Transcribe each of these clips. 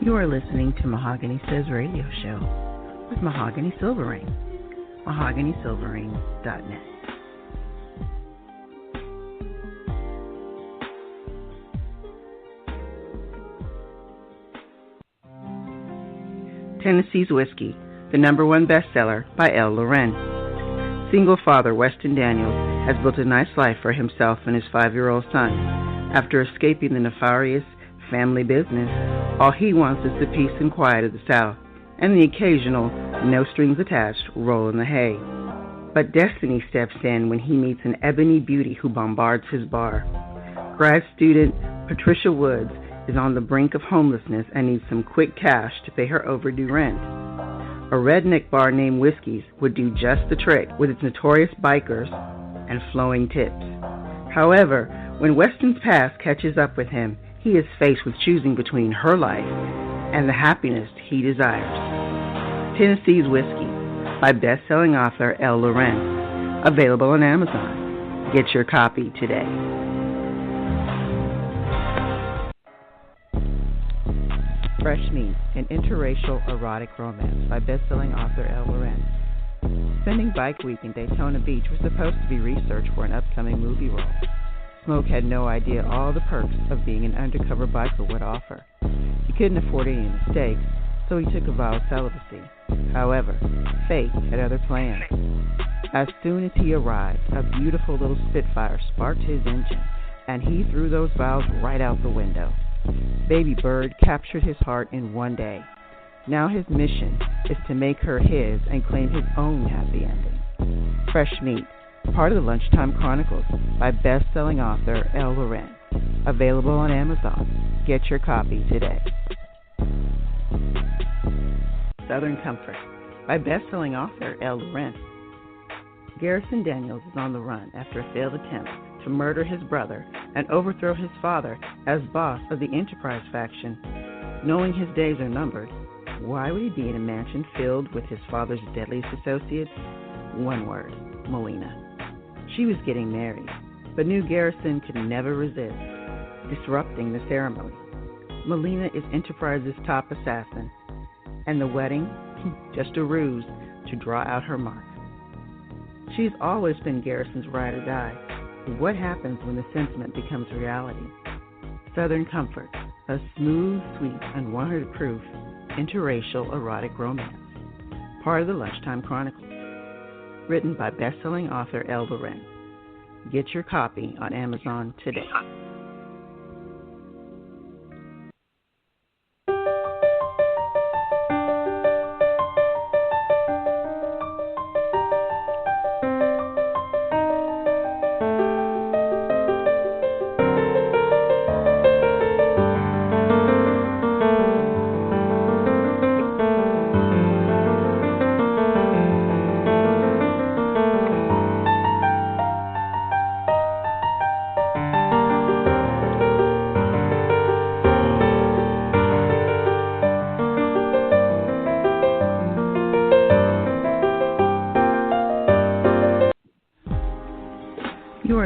You are listening to Mahogany Says Radio Show with Mahogany Silverring. MahoganySilverring.net. Tennessee's Whiskey, the #1 bestseller by L. Loren. Single father Weston Daniels has built a nice life for himself and his 5-year-old son. After escaping the nefarious family business, all he wants is the peace and quiet of the South and the occasional, no strings attached, roll in the hay. But destiny steps in when he meets an ebony beauty who bombards his bar. Grad student Patricia Woods is on the brink of homelessness and needs some quick cash to pay her overdue rent. A redneck bar named Whiskey's would do just the trick with its notorious bikers and flowing tips. However, when Weston's past catches up with him, he is faced with choosing between her life and the happiness he desires. Tennessee's Whiskey by best-selling author L. Loren. Available on Amazon. Get your copy today. Fresh Meat, an interracial erotic romance by best-selling author L. Loren. Spending Bike Week in Daytona Beach was supposed to be research for an upcoming movie role. Smoke had no idea all the perks of being an undercover biker would offer. He couldn't afford any mistakes, so he took a vow of celibacy. However, fate had other plans. As soon as he arrived, a beautiful little Spitfire sparked his engine, and he threw those vows right out the window. Baby Bird captured his heart in one day. Now his mission is to make her his and claim his own happy ending. Fresh Meat, part of the Lunchtime Chronicles by best-selling author L. Loren. Available on Amazon. Get your copy today. Southern Comfort by best-selling author L. Loren. Garrison Daniels is on the run after a failed attempt to murder his brother and overthrow his father as boss of the Enterprise faction. Knowing his days are numbered, why would he be in a mansion filled with his father's deadliest associates? One word: Melina. She was getting married, but knew Garrison could never resist disrupting the ceremony. Melina is Enterprise's top assassin, and the wedding, just a ruse to draw out her mark. She's always been Garrison's ride or die. But what happens when the sentiment becomes reality? Southern Comfort, a smooth, sweet, and 100 proof interracial erotic romance. Part of the Lunchtime Chronicles. Written by best-selling author L. Loren. Get your copy on Amazon today.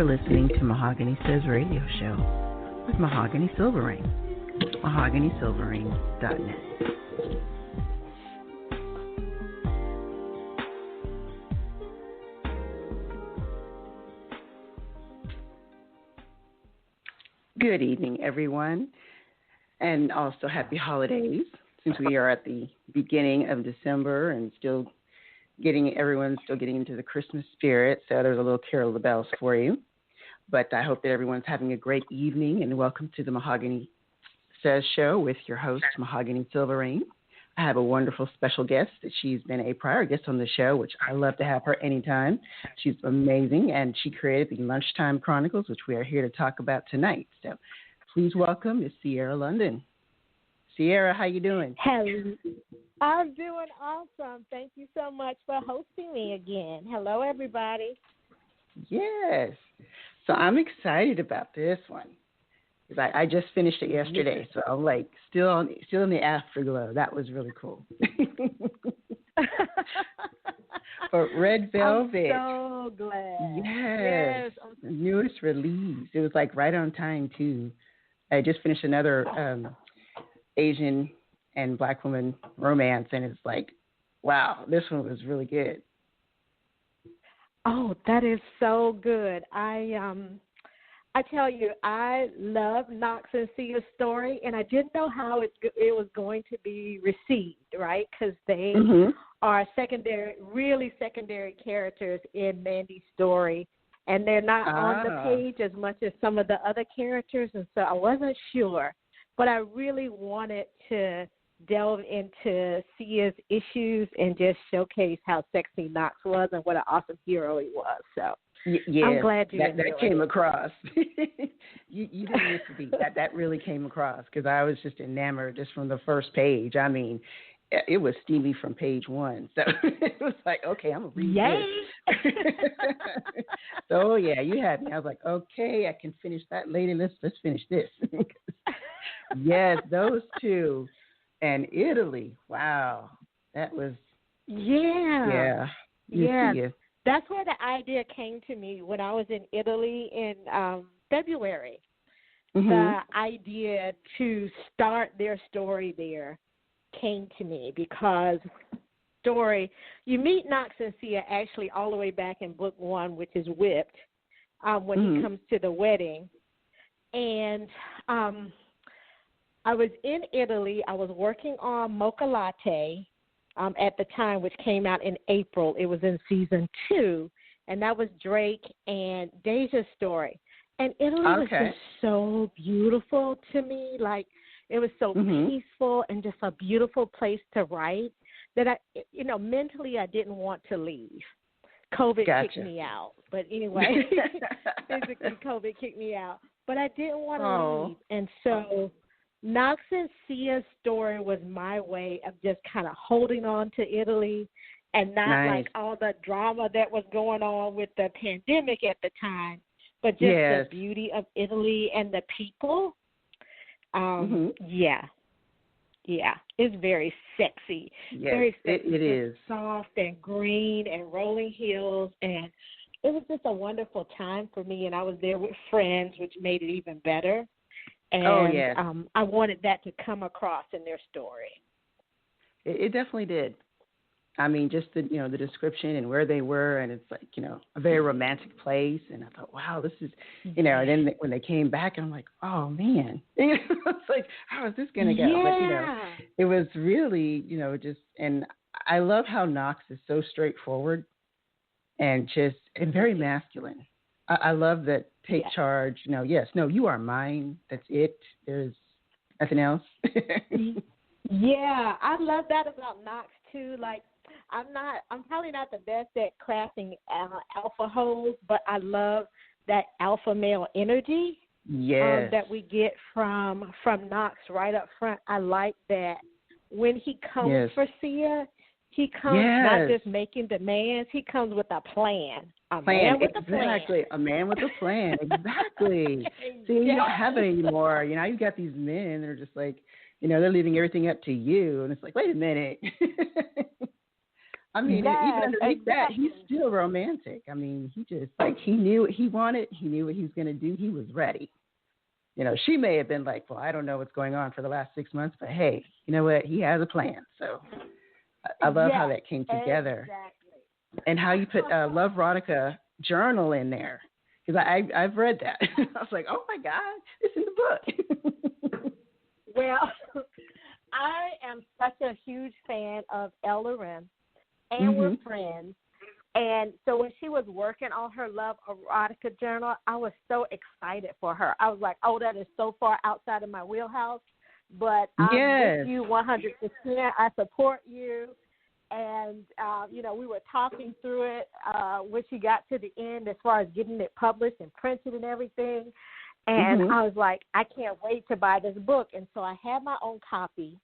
Listening to Mahogany Says Radio Show with Mahogany Silverring. MahoganySilverring.net. Good evening, everyone, and also happy holidays, since we are at the beginning of December and everyone's still getting into the Christmas spirit, so there's a little carol of the bells for you. But I hope that everyone's having a great evening, and welcome to the Mahogany Says Show with your host, Mahogany Silverring. I have a wonderful special guest. She's been a prior guest on the show, which I love to have her anytime. She's amazing, and she created the Lunchtime Chronicles, which we are here to talk about tonight. So please welcome Miss Siera London. Siera, how you doing? Hello. I'm doing awesome. Thank you so much for hosting me again. Hello, everybody. Yes. So I'm excited about this one because I just finished it yesterday, so I'm like still in the afterglow. That was really cool. But Red Velvet. I'm so glad. Yes. Newest release. It was like right on time too. I just finished another Asian and Black woman romance, and it's like, wow, this one was really good. Oh, that is so good. I tell you, I love Knox and Siah's story, and I didn't know how it was going to be received, right? Because they are really secondary characters in Mandy's story, and they're not on the page as much as some of the other characters, and so I wasn't sure. But I really wanted to delve into Siah's issues and just showcase how sexy Knox was and what an awesome hero he was. So yeah, I'm glad that came across. you didn't miss a beat. That really came across because I was just enamored just from the first page. I mean, it was steamy from page one. So it was like, okay, I'm going to read this. So, yeah, you had me. I was like, okay, I can finish that later. Let's finish this. Yes, those two. And Italy, wow, that was, yeah. That's where the idea came to me when I was in Italy in February. The idea to start their story there came to me because you meet Knox and Siah actually all the way back in book 1, which is Whipped, when he comes to the wedding. And I was in Italy. I was working on Mocha Latte at the time, which came out in April. It was in season 2, and that was Drake and Deja's story. And Italy was just so beautiful to me. Like, it was so peaceful and just a beautiful place to write that mentally I didn't want to leave. COVID kicked me out. But anyway, physically COVID kicked me out. But I didn't want to leave. And so Knox and Siah's story was my way of just kind of holding on to Italy and not like all the drama that was going on with the pandemic at the time, but just the beauty of Italy and the people. Yeah, it's very sexy. Yes, very sexy. It is. Soft and green and rolling hills, and it was just a wonderful time for me, and I was there with friends, which made it even better. And I wanted that to come across in their story. It definitely did. I mean, just the the description and where they were, and it's like a very romantic place. And I thought, wow, this is And then when they came back, I'm like, oh man, it's like, how is this gonna go? But it was really just, and I love how Knox is so straightforward and very masculine. I love that. Take charge. Yes, no, you are mine. That's it. There's nothing else. Yeah, I love that about Knox too. Like, I'm probably not the best at crafting alpha holes, but I love that alpha male energy that we get from Knox right up front. I like that when he comes for Siah, he comes not just making demands, he comes with a plan. A man with a plan. A man with a plan. Exactly. See, you don't have it anymore. You got these men that are just like, they're leaving everything up to you. And it's like, wait a minute. I mean, even underneath that, he's still romantic. I mean, he just, he knew what he wanted. He knew what he was going to do. He was ready. She may have been like, well, I don't know what's going on for the last 6 months, but hey, you know what? He has a plan. So I love how that came together. Exactly. And how you put LoveRotica journal in there. Because I've read that. I was like, oh, my God, it's in the book. Well, I am such a huge fan of LoveRotica, and we're friends. And so when she was working on her LoveRotica journal, I was so excited for her. I was like, oh, that is so far outside of my wheelhouse. But I'm with you 100%. I support you. And, we were talking through it when she got to the end as far as getting it published and printed and everything. And I was like, I can't wait to buy this book. And so I had my own copy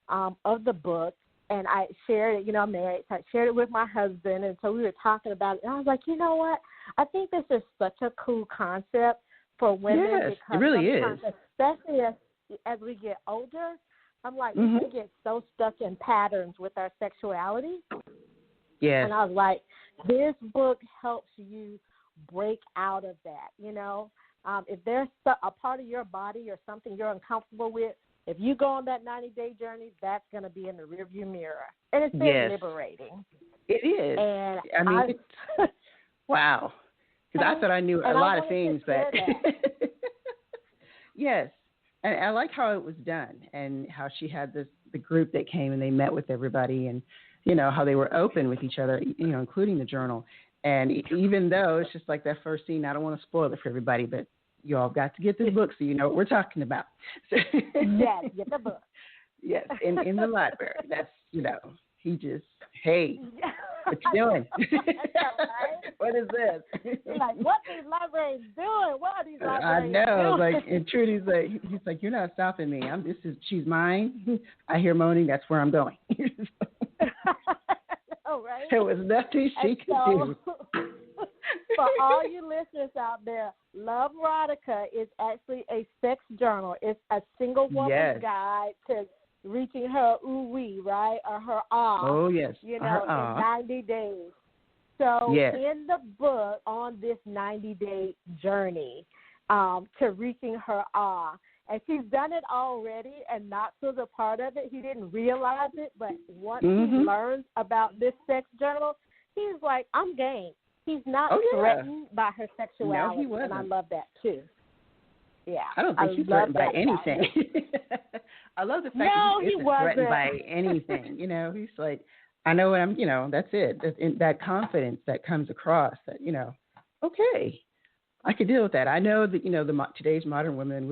of the book, and I shared it. I'm married, so I shared it with my husband. And so we were talking about it. And I was like, you know what? I think this is such a cool concept for women. Yes, it really is. Especially as we get older. I'm like, we can get so stuck in patterns with our sexuality. Yes. And I was like, this book helps you break out of that, If there's a part of your body or something you're uncomfortable with, if you go on that 90-day journey, that's going to be in the rearview mirror. And it's very liberating. It is. And I mean, wow. Because I thought I knew a lot of things, but yes. And I like how it was done and how she had the group that came and they met with everybody and, you know, how they were open with each other, you know, including the journal. And even though it's just like that first scene, I don't want to spoil it for everybody, but you all got to get this book so you know what we're talking about. Yes, get the book. Yes, in the library. That's, you know, he just, hey, what you doing? What is this? You're like, what are these libraries doing? What are these libraries doing? I know. Like, and Trudy's like, he's like, you're not stopping me. She's mine. I hear moaning. That's where I'm going. Oh, right? There was nothing she could do. For all you listeners out there, LoveRotica is actually a sex journal. It's a single woman's guide to reaching her ooh-wee, right, or her awe. Oh, yes. You know, in 90 days. So in the book, on this 90-day journey to reaching her awe, and she's done it already, and Knox was a part of it. He didn't realize it, but once he learns about this sex journal, he's like, I'm game. He's not threatened by her sexuality, no, he wasn't. And I love that, too. Yeah. I don't think he's threatened by anything. I love the fact that he isn't threatened by anything. You know, he's like, I know what I'm, you know, that's it. That confidence that comes across that, you know, okay, I can deal with that. I know that, you know, today's modern women,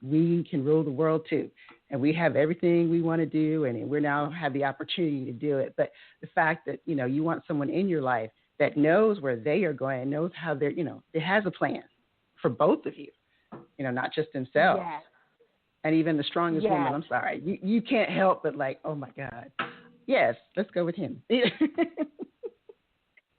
we can rule the world too. And we have everything we want to do, and we now have the opportunity to do it. But the fact that, you know, you want someone in your life that knows where they are going and knows how they're, you know, it has a plan for both of you, you know, not just themselves. Yes. And even the strongest woman, I'm sorry, you can't help but like, oh my God, yes, let's go with him.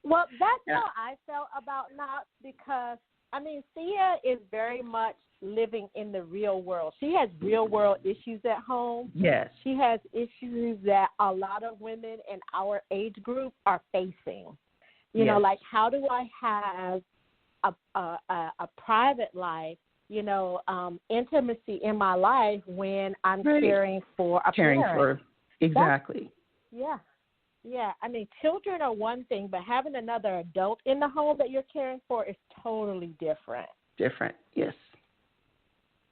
Well, that's how I felt about Knox because, I mean, Siah is very much living in the real world. She has real world issues at home. Yes. She has issues that a lot of women in our age group are facing. You know, like, how do I have a private life, you know, intimacy in my life when I'm caring for a parent? Exactly. Yeah. I mean, children are one thing, but having another adult in the home that you're caring for is totally different. Yes.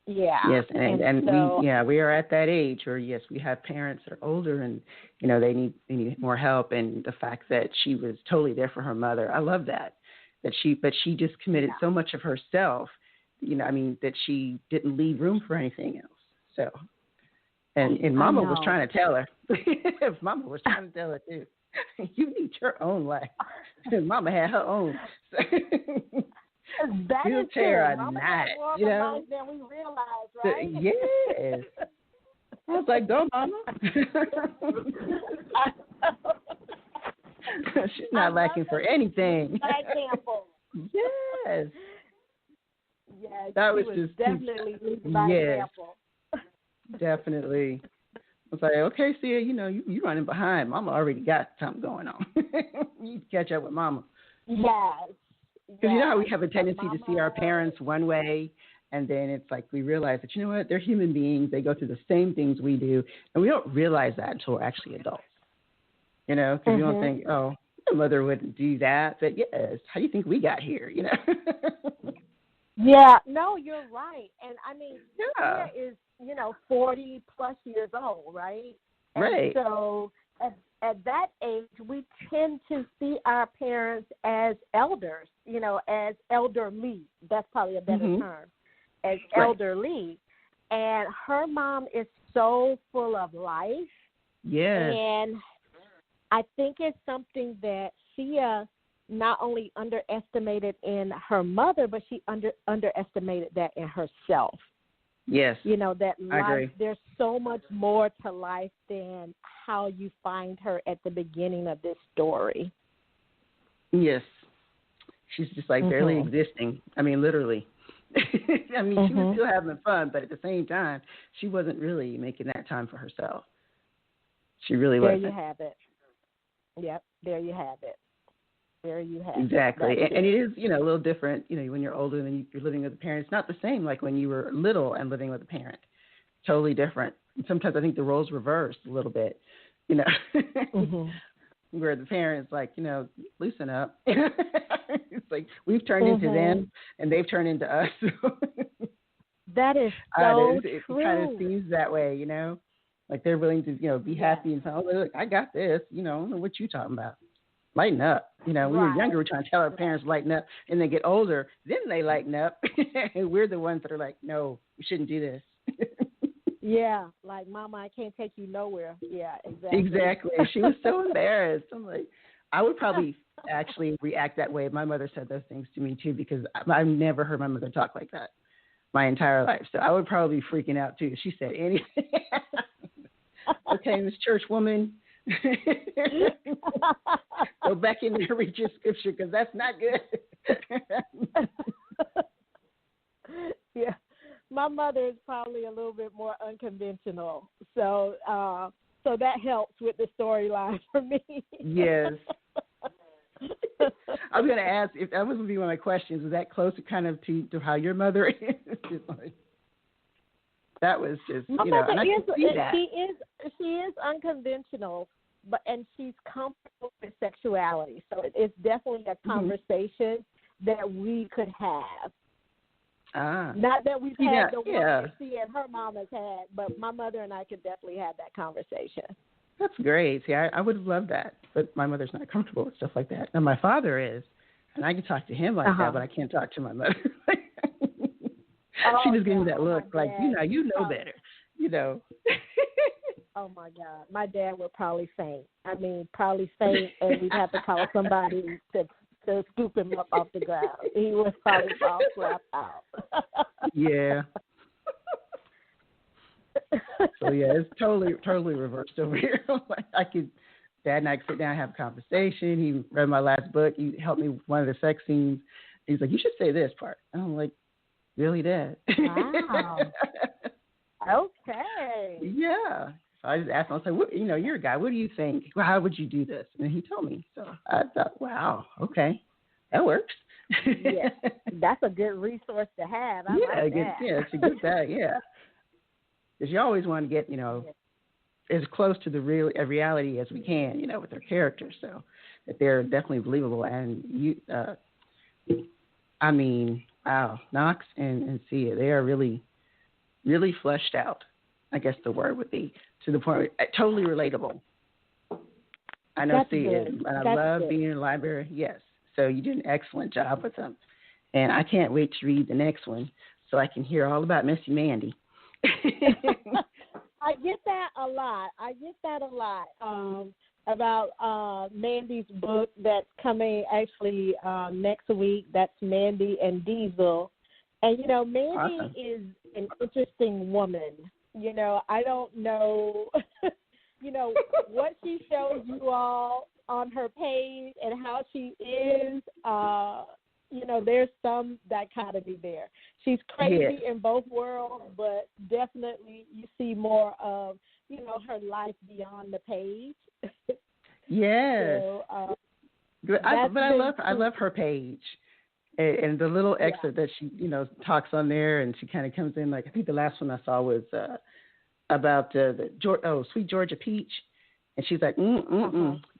Yeah. Yes, and so, we are at that age where we have parents that are older and you know they need more help, and the fact that she was totally there for her mother, I love that she just committed so much of herself, you know, I mean that she didn't leave room for anything else. So, and Mama was trying to tell her, Mama was trying to tell her too, you need your own life. Mama had her own. That is true. Mama Not, more you know. Than we realize, right? Yes. I was like, go, Mama. She's not lacking for anything. Example. Yes. Yeah, that was just definitely by example. Definitely. I was like, okay, Siah, you know, you running behind. Mama already got something going on. You catch up with Mama. Yes. Because you know how we have a tendency to see our parents one way, and then it's like we realize that, you know what, they're human beings. They go through the same things we do, and we don't realize that until we're actually adults. You know, because we don't think, oh, my mother wouldn't do that. But yes, how do you think we got here, you know? Yeah, no, you're right. And I mean, Siah is, you know, 40 plus years old, right? Right. And so at that age, we tend to see our parents as elders, you know, as elderly. That's probably a better term, as elderly. And her mom is so full of life. Yes. And I think it's something that Siah not only underestimated in her mother, but she underestimated that in herself. Yes. You know, that I agree. There's so much more to life than how you find her at the beginning of this story. Yes. She's just like barely existing. I mean, literally. I mean, she was still having fun, but at the same time, she wasn't really making that time for herself. She really wasn't. There you have it. Yep, there you have it. There you have it. Exactly. And it is, you know, a little different, you know, when you're older and you're living with a parent. It's not the same like when you were little and living with a parent. totally different. And sometimes I think the roles reverse a little bit, you know, where the parents like, you know, loosen up. It's like we've turned into them and they've turned into us. That is so it true. kind of seems that way, you know, like they're willing to, you know, be happy and say, oh, look, I got this, you know, I don't know what you talking about. Lighten up. You know, when we were younger, we're trying to tell our parents lighten up, and they get older, then they lighten up, and we're the ones that are like, no, we shouldn't do this. Yeah, like, Mama, I can't take you nowhere. Yeah, exactly. Exactly. She was so embarrassed. I'm like, I would probably actually react that way if my mother said those things to me, too, because I've never heard my mother talk like that my entire life. So I would probably be freaking out, too, if she said anything. Okay, Miss Church woman. Go back in there and read your scripture because that's not good. Yeah, my mother is probably a little bit more unconventional, so that helps with the storyline for me. Yes. I was going to ask if that was going to be one of my questions. Was that close kind of to how your mother is? That was just, you know, and I can see that. She is unconventional, and she's comfortable with sexuality. So it's definitely a conversation that we could have. Not that we've had the one that she and her mom has had, but my mother and I could definitely have that conversation. That's great. See, I would have loved that, but my mother's not comfortable with stuff like that. And my father is, and I can talk to him like that, but I can't talk to my mother. She just gave me that look, like, you know better, you know. Oh, my God. My dad would probably faint. I mean, and we'd have to call somebody to scoop him up off the ground. He would probably fall flat out. Yeah. So, yeah, it's totally reversed over here. Dad and I could sit down and have a conversation. He read my last book. He helped me with one of the sex scenes. He's like, you should say this part. And I'm like, really, Dad? Wow. Okay. Yeah. So I just asked him, I was like, you know, you're a guy. What do you think? Well, how would you do this? And he told me. So I thought, wow, okay, that works. Yeah, that's a good resource to have. I like that. Yeah, it's a good bag, yeah. Because you always want to get, you know, as close to the reality as we can, you know, with their characters, so that they're definitely believable. And I mean, wow, Knox and Siah, they are really, really fleshed out. I guess the word would be, to the point totally relatable. I know Siah is, and I love being in the library. Yes, so you did an excellent job with them, and I can't wait to read the next one so I can hear all about Missy Mandy. I get that a lot. About Mandy's book that's coming actually next week. That's Mandy and Diesel. And, you know, Mandy is an interesting woman. You know, I don't know, you know, what she shows you all on her page and how she is. You know, there's some dichotomy there. She's crazy in both worlds, but definitely you see more of, you know, her life beyond the page. Yes. So, I love her page. And the little excerpt that she, you know, talks on there, and she kind of comes in, like, I think the last one I saw was about Sweet Georgia Peach. And she's like,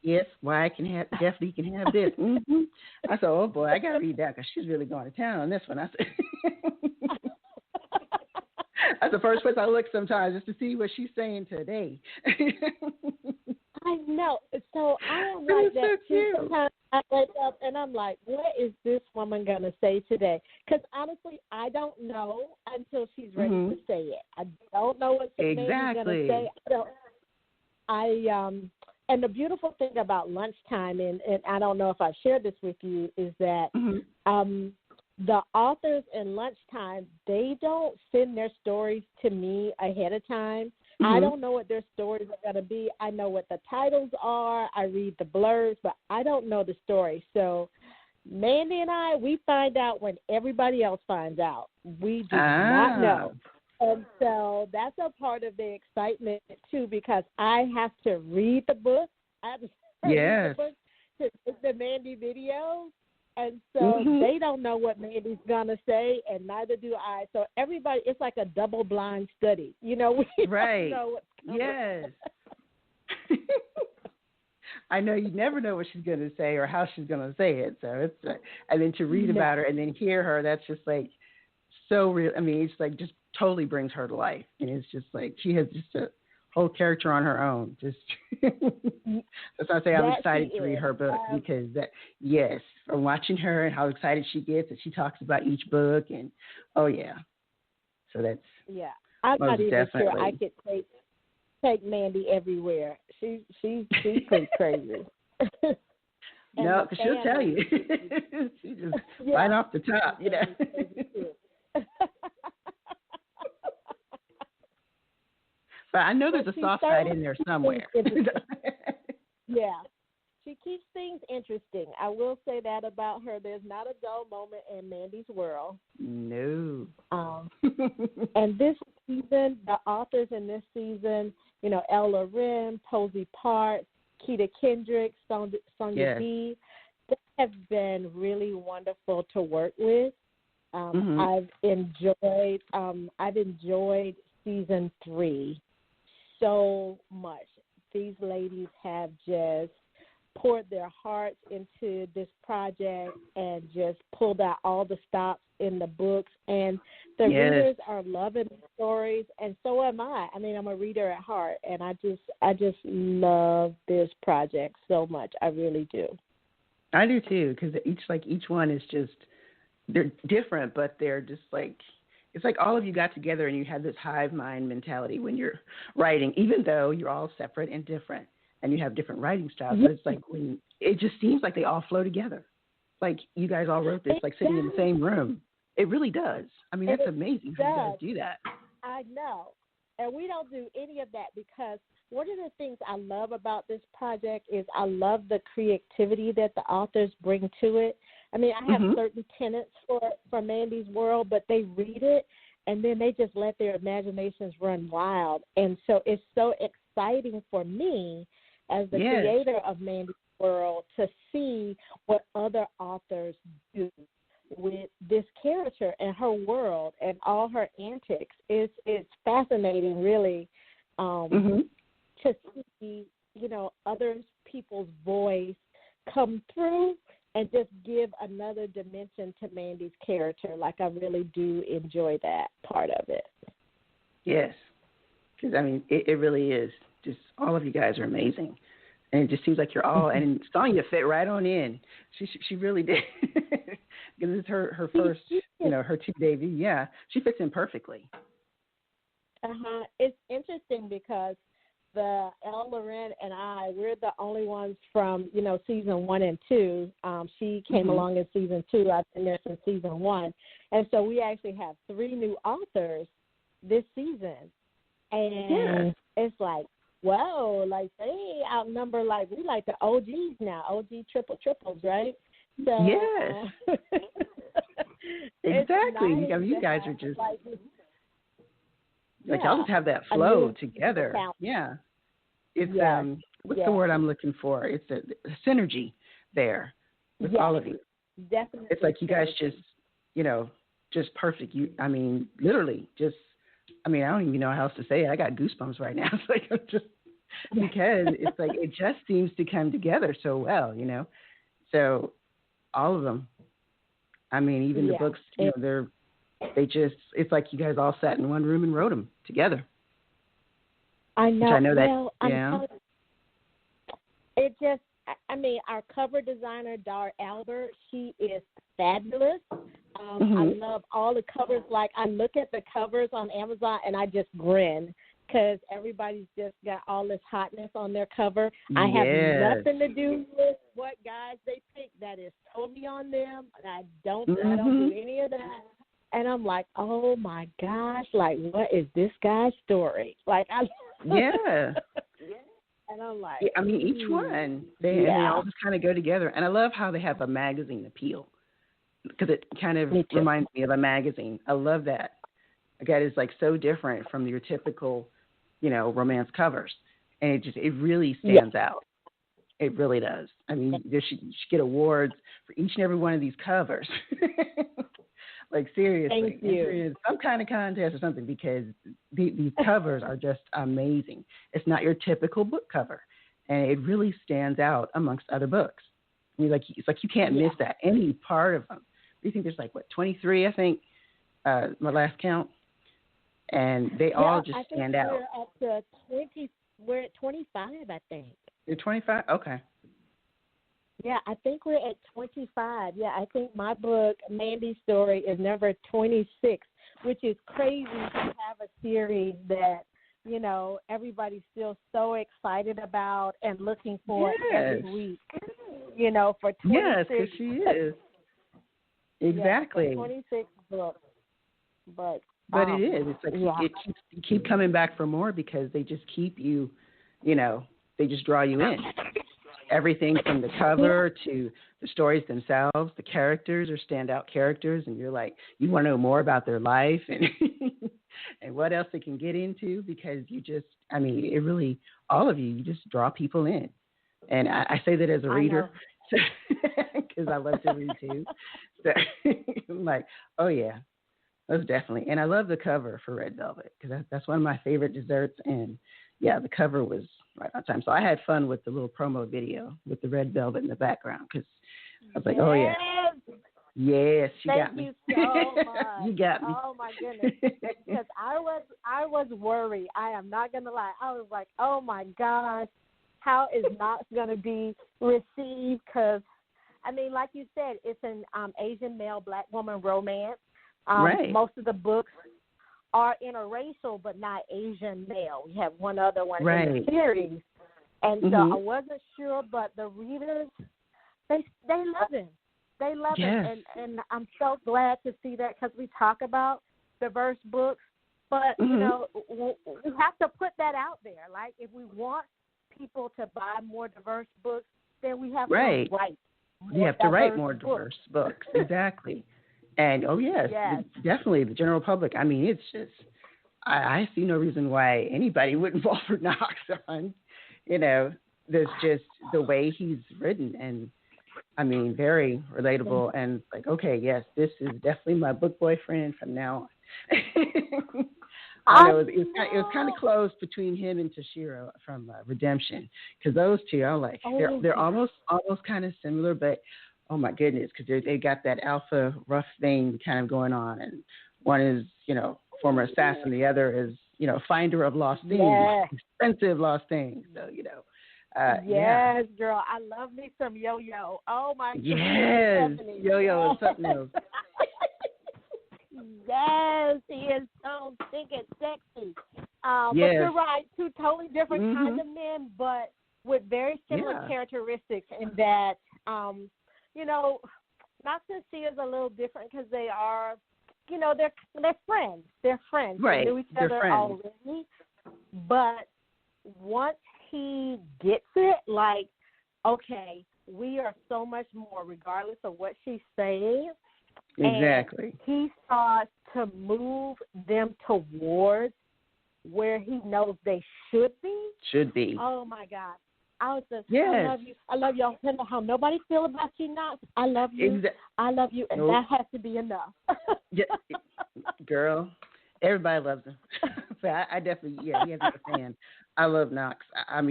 yes, why definitely can have this. I said, oh, boy, I got to read that because she's really going to town on this one. I said, that's the first place I look sometimes, just to see what she's saying today. I know. So I am like that, too. Sometimes I wake up and I'm like, what is this woman going to say today? Because, honestly, I don't know until she's ready to say it. I don't know what she's going to say. And the beautiful thing about Lunchtime, and I don't know if I've shared this with you, is that the authors in Lunchtime, they don't send their stories to me ahead of time. I don't know what their stories are going to be. I know what the titles are. I read the blurbs, but I don't know the story. So Mandy and I, we find out when everybody else finds out. We do not know. And so that's a part of the excitement, too, because I have to read the book. I have to read the book to the Mandy videos. And so they don't know what Mandy's going to say, and neither do I. So everybody, it's like a double-blind study. You know, we right. don't know what's coming. Yes. I know you never know what she's going to say or how she's going to say it. So it's and then to read about her and then hear her, that's just like so real. I mean, it's like just totally brings her to life. And it's just like she has just a whole character on her own. Just that's why I say I'm excited to read her book because yes, from watching her and how excited she gets and she talks about each book and oh yeah. So that's I'm not even sure I could take Mandy everywhere. She's pretty crazy. No, because she'll tell you. She just right off the top, you know. But I know there's a soft side in there somewhere. Yeah. She keeps things interesting. I will say that about her. There's not a dull moment in Mandy's world. No. And this season, the authors in this season, you know, Ella Wren, Posey Parks, Keita Kendrick, Sonia B, they have been really wonderful to work with. I've enjoyed season 3 so much. These ladies have just poured their hearts into this project and just pulled out all the stops in the books, and the readers are loving the stories, and so am I. I mean, I'm a reader at heart, and I just love this project so much. I really do. I do too, because each one is just, they're different, but they're just like, it's like all of you got together and you had this hive mind mentality when you're writing, even though you're all separate and different and you have different writing styles. But it's like when it just seems like they all flow together. Like you guys all wrote this, like sitting in the same room. It really does. I mean, that's amazing how you guys do that. I know. And we don't do any of that because one of the things I love about this project is I love the creativity that the authors bring to it. I mean, I have certain tenets for Mandy's world, but they read it, and then they just let their imaginations run wild. And so it's so exciting for me as the creator of Mandy's world to see what other authors do with this character and her world and all her antics. It's fascinating, really, to see, you know, other people's voice come through and just give another dimension to Mandy's character. Like, I really do enjoy that part of it. Yes. Because, I mean, it really is. Just all of you guys are amazing. And it just seems like you're all, and Sonia fit right on in. She really did. Because it's her first, you know, her 2 debut. Yeah, she fits in perfectly. It's interesting because the Ella Wren and I, we're the only ones from, you know, season 1 and 2. She came along in season 2. I've been there since season 1. And so we actually have 3 new authors this season. And it's like, whoa, like they outnumber, like we like the OGs now, OG triples, right? So, yes. Exactly. Nice. I mean, you guys are just, like y'all just have that flow together. Yeah. It's, what's the word I'm looking for? It's a synergy there with all of you. Definitely. It's like you guys just, you know, just perfect. I mean, literally just, I mean, I don't even know how else to say it. I got goosebumps right now. It's like, I'm just, because it's like, it just seems to come together so well, you know? So all of them, I mean, even the books, you know, it's like you guys all sat in one room and wrote them together. I know. Which I know well, that, it just, I mean, our cover designer, Dar Albert, she is fabulous. I love all the covers. Like, I look at the covers on Amazon and I just grin because everybody's just got all this hotness on their cover. I have nothing to do with what guys they pick. That is totally on them. I don't do any of that. And I'm like, oh my gosh, like, what is this guy's story? Like, and I'm like, I mean, each one, they all just kind of go together. And I love how they have a magazine appeal because it kind of reminds me of a magazine. I love that. Again, it's like so different from your typical, you know, romance covers. And it really stands out. It really does. I mean, you should get awards for each and every one of these covers. Like, seriously. Thank you. Enter in some kind of contest or something, because these covers are just amazing. It's not your typical book cover, and it really stands out amongst other books. I mean, it's like you can't miss that, any part of them. You think there's 23, I think, my last count, and they all just stand out. We're up to 20. We're at 25, I think. You're 25? Okay. Yeah, I think we're at 25. Yeah, I think my book, Mandy's Story, is number 26, which is crazy to have a series that, everybody's still so excited about and looking for every week, for 26. Yes, because she is. Exactly. 26 books. But it is. It's like you keep coming back for more, because they just keep you, they just draw you in. Everything from the cover to the stories themselves, the characters are standout characters, and you're like, you want to know more about their life and and what else they can get into, because it really, all of you just draw people in. And I say that as a reader, because I love to read too. So I'm like, oh yeah, most definitely. And I love the cover for Red Velvet, because that's one of my favorite desserts. And yeah, the cover was right on time. So I had fun with the little promo video with the red velvet in the background, because I was like, oh yeah. Yes, you got me. Thank you so much. You got me. Oh my goodness. Because I was worried. I am not gonna lie. I was like, oh my gosh, how is Knox gonna be received? Because like you said, it's an Asian male black woman romance. Right. Most of the books are interracial, but not Asian male. We have one other one in the series, and so I wasn't sure, but the readers, they love him. They love him, and I'm so glad to see that, because we talk about diverse books, but we have to put that out there. Like, if we want people to buy more diverse books, then we have to write. You have to write more diverse books. Exactly. And, definitely the general public. I mean, it's just, I see no reason why anybody wouldn't fall for Knox on. There's just the way he's written, and, very relatable, and like, okay, yes, this is definitely my book boyfriend from now on. I know it was kind of close between him and Toshiro from Redemption, because those two, I'm like, they're almost kind of similar, but oh my goodness, because they got that alpha rough thing kind of going on, and one is former assassin, the other is finder of lost things, expensive lost things. So yes, girl, I love me some Yo-Yo. Oh my goodness, yes, Yo-Yo is something else. Yes, he is so thick and sexy. But you're right, two totally different kinds of men, but with very similar characteristics in that. Knox and Siah is a little different, because they are, they're friends. They're friends. Right. They knew each other already. But once he gets it, like, okay, we are so much more, regardless of what she's saying. Exactly. And he starts to move them towards where he knows they should be. Should be. Oh my God. I was just, I love you. I love y'all. I don't know how nobody feel about you, Knox. I love you. I love you, and that has to be enough. Girl, everybody loves him. So I definitely, he has a fan. I love Knox.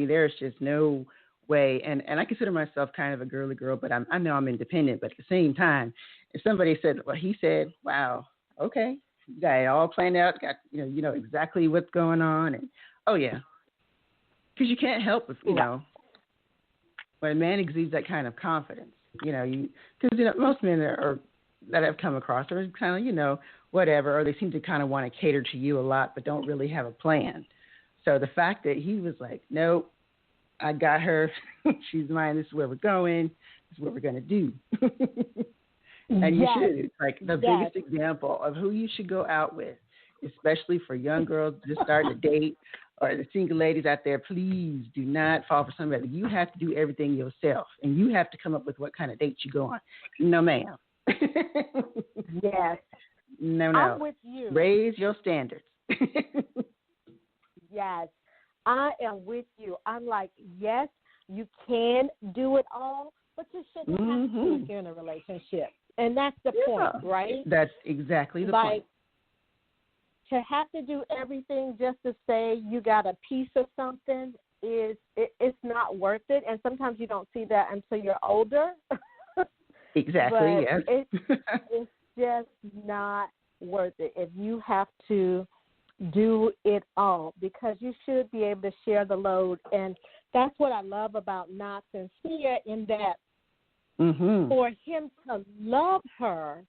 There's just no way, and I consider myself kind of a girly girl, but I know I'm independent. But at the same time, if somebody said what he said, wow, okay, you got it all planned out, got you know exactly what's going on, and because you can't help if when a man exudes that kind of confidence, because most men are that I've come across are kind of whatever, or they seem to kind of want to cater to you a lot, but don't really have a plan. So the fact that he was like, nope, I got her, she's mine. This is where we're going. This is what we're going to do. And you should. It's like the biggest example of who you should go out with, especially for young girls just starting to date, or the single ladies out there. Please do not fall for somebody. You have to do everything yourself, and you have to come up with what kind of dates you go on. No, ma'am. Yes. No. I'm with you. Raise your standards. Yes. I am with you. I'm like, yes, You can do it all, but you shouldn't have to if you're in a relationship. And that's the point, right? That's exactly the point. To have to do everything just to say you got a piece of something it's not worth it. And sometimes you don't see that until you're older. Exactly, yes. It's just not worth it if you have to do it all, because you should be able to share the load. And that's what I love about Knox and Siah, in that for him to love her,